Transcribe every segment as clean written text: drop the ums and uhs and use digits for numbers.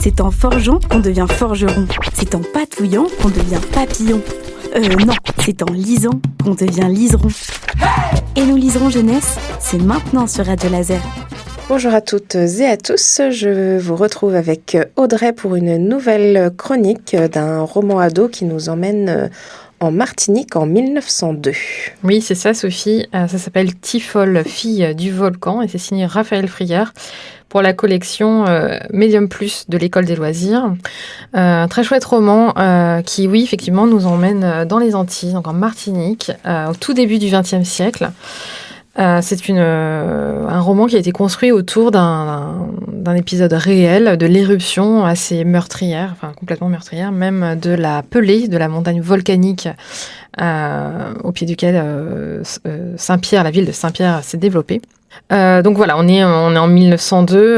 c'est en forgeant qu'on devient forgeron. C'est en patouillant qu'on devient papillon. Non, c'est en lisant qu'on devient liseron. Et nous liserons jeunesse, c'est maintenant sur Radio Laser. Bonjour à toutes et à tous, je vous retrouve avec Audrey pour une nouvelle chronique d'un roman ado qui nous emmène en Martinique en 1902. Oui, c'est ça Sophie, ça s'appelle Tifol, fille du volcan, et c'est signé Raphaël Frière pour la collection Medium Plus de l'École des loisirs. Très chouette roman qui, oui, effectivement, nous emmène dans les Antilles, donc en Martinique, au tout début du XXe siècle. C'est un roman qui a été construit autour d'un épisode réel de l'éruption assez meurtrière, enfin complètement meurtrière, même de la Pelée, de la montagne volcanique au pied duquel Saint-Pierre, la ville de Saint-Pierre s'est développée. Donc voilà, on est en 1902.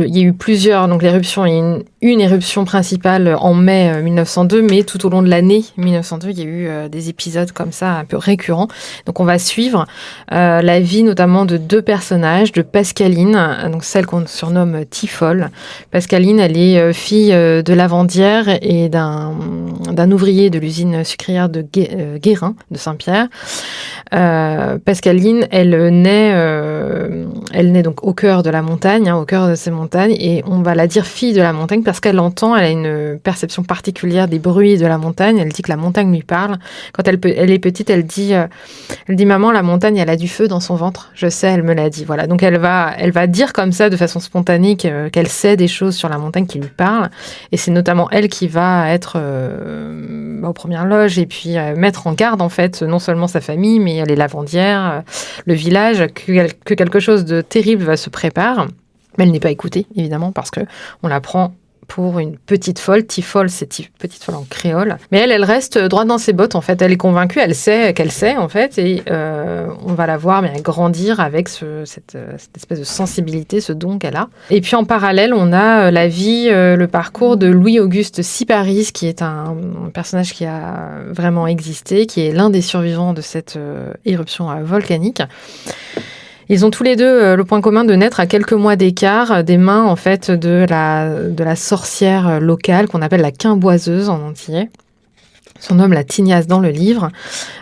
Il y a eu plusieurs, donc l'éruption, il y a une éruption principale en mai 1902, mais tout au long de l'année 1902, il y a eu des épisodes comme ça un peu récurrents. Donc on va suivre la vie notamment de deux personnages, de Pascaline, donc celle qu'on surnomme Tifol. Pascaline, elle est fille de lavandière et d'un ouvrier de l'usine sucrière de Guérin, de Saint-Pierre. Pascaline, elle naît donc au cœur de la montagne, au cœur de ces montagnes, et on va la dire fille de la montagne parce qu'elle a une perception particulière des bruits de la montagne. Elle dit que la montagne lui parle. Quand elle est petite, elle dit maman, la montagne, elle a du feu dans son ventre. Je sais, elle me l'a dit. Voilà. Donc elle va dire comme ça de façon spontanée qu'elle sait des choses sur la montagne qui lui parlent, et c'est notamment elle qui va être aux premières loges et puis mettre en garde en fait non seulement sa famille mais les lavandières, le village, que quelque chose de terrible va se préparer. Mais elle n'est pas écoutée, évidemment, parce qu'on la prend pour une petite folle. Tifol, c'est petite folle en créole. Mais elle reste droite dans ses bottes, en fait. Elle est convaincue, elle sait qu'elle sait, en fait. Et on va la voir grandir avec cette espèce de sensibilité, ce don qu'elle a. Et puis, en parallèle, on a la vie, le parcours de Louis-Auguste Syparis, qui est un personnage qui a vraiment existé, qui est l'un des survivants de cette éruption volcanique. Ils ont tous les deux le point commun de naître à quelques mois d'écart des mains en fait de la sorcière locale qu'on appelle la quimboiseuse en antillais. Son nom la Tignasse dans le livre,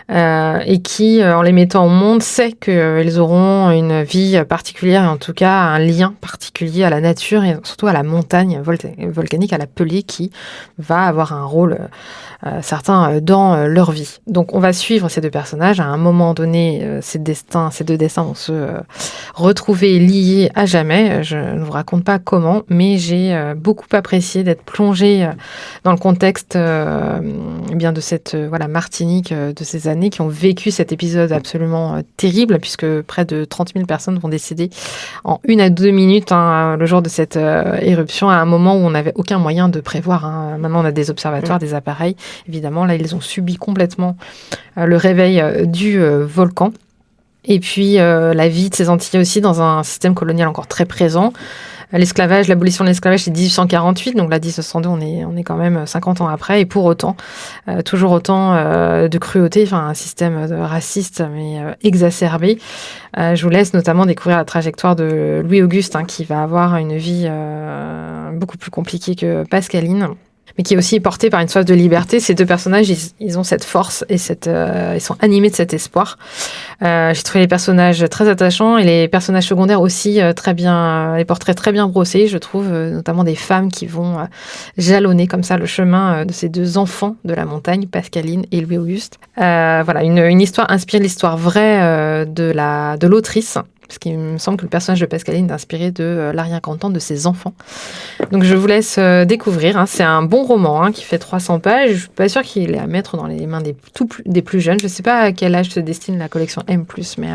et qui, en les mettant au monde, sait qu'ils auront une vie particulière et en tout cas un lien particulier à la nature et surtout à la montagne volcanique, à la Pelée, qui va avoir un rôle certain dans leur vie. Donc on va suivre ces deux personnages. À un moment donné, ces deux destins vont se retrouver liés à jamais. Je ne vous raconte pas comment, mais j'ai beaucoup apprécié d'être plongée dans le contexte de cette Martinique de ces années qui ont vécu cet épisode absolument terrible, puisque près de 30 000 personnes vont décéder en 1 à 2 minutes le jour de cette éruption, à un moment où on n'avait aucun moyen de prévoir. Maintenant, on a des observatoires, des appareils. Évidemment, là, ils ont subi complètement le réveil du volcan. Et puis, la vie de ces Antillais aussi dans un système colonial encore très présent. L'esclavage, l'abolition de l'esclavage, c'est 1848, donc là, 1902, on est quand même 50 ans après, et pour autant, toujours autant de cruauté, un système raciste, mais exacerbé. Je vous laisse notamment découvrir la trajectoire de Louis-Auguste, qui va avoir une vie beaucoup plus compliquée que Pascaline, mais qui est aussi porté par une soif de liberté. Ces deux personnages, ils ont cette force et ils sont animés de cet espoir. J'ai trouvé les personnages très attachants et les personnages secondaires aussi très bien, les portraits très bien brossés, je trouve, notamment des femmes qui vont jalonner comme ça le chemin de ces deux enfants de la montagne, Pascaline et Louis-Auguste. Une histoire inspirée de l'histoire vraie de l'autrice. Parce qu'il me semble que le personnage de Pascaline est inspiré de l'arrière-grand-tante de ses enfants. Donc je vous laisse découvrir. C'est un bon roman qui fait 300 pages. Je ne suis pas sûre qu'il est à mettre dans les mains des plus jeunes. Je ne sais pas à quel âge se destine la collection M+, mais...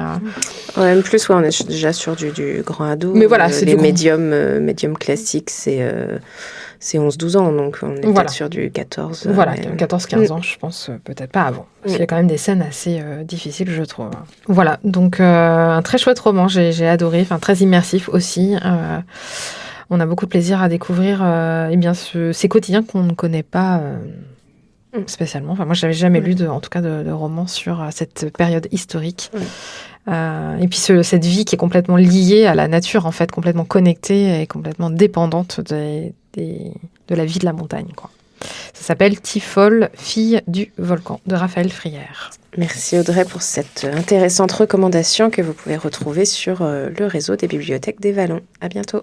M+, on est déjà sur du grand ado. Mais voilà, c'est les médiums classiques, c'est 11-12 ans, donc on est peut-être sur du 14. 14-15 ans, je pense, peut-être pas avant. Parce qu'il y a quand même des scènes assez difficiles, je trouve. Voilà, donc un très chouette roman, j'ai adoré, très immersif aussi. On a beaucoup de plaisir à découvrir ces quotidiens qu'on ne connaît pas spécialement. Moi, je n'avais jamais lu de roman sur cette période historique. Et puis cette vie qui est complètement liée à la nature, en fait, complètement connectée et complètement dépendante des de la vie de la montagne, quoi. Ça s'appelle Tifol, fille du volcan, de Raphaël Frière. Merci Audrey pour cette intéressante recommandation que vous pouvez retrouver sur le réseau des bibliothèques des Vallons. À bientôt.